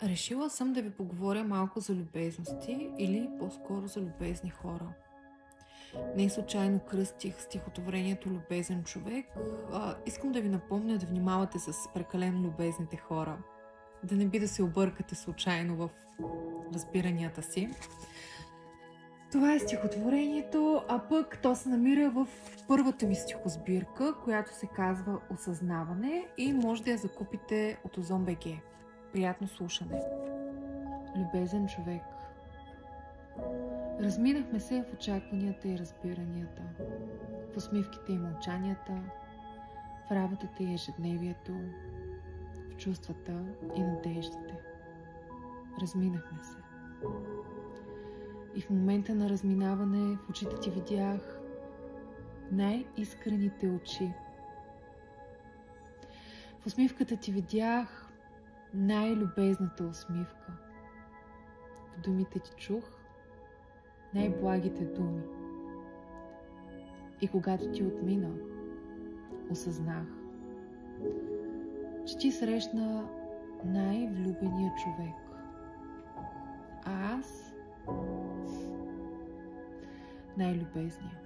Решила съм да ви поговоря малко за любезности или по-скоро за любезни хора. Не случайно кръстих стихотворението "Любезен човек". Искам да ви напомня да внимавате с прекалено любезните хора. Да не би да се объркате случайно в разбиранията си. Това е стихотворението, а пък то се намира в първата ми стихосбирка, която се казва "Осъзнаване" и може да я закупите от Озон.бг. Приятно слушане! Любезен човек. Разминахме се в очакванията и разбиранията, в усмивките и мълчанията, в работата и ежедневието, в чувствата и надеждите. Разминахме се. И в момента на разминаване в очите ти видях най-искрените очи. В усмивката ти видях най-любезната усмивка. В думите ти чух най-благите думи. И когато ти отмина, осъзнах, че ти срещна най-влюбения човек. А аз най-любезния.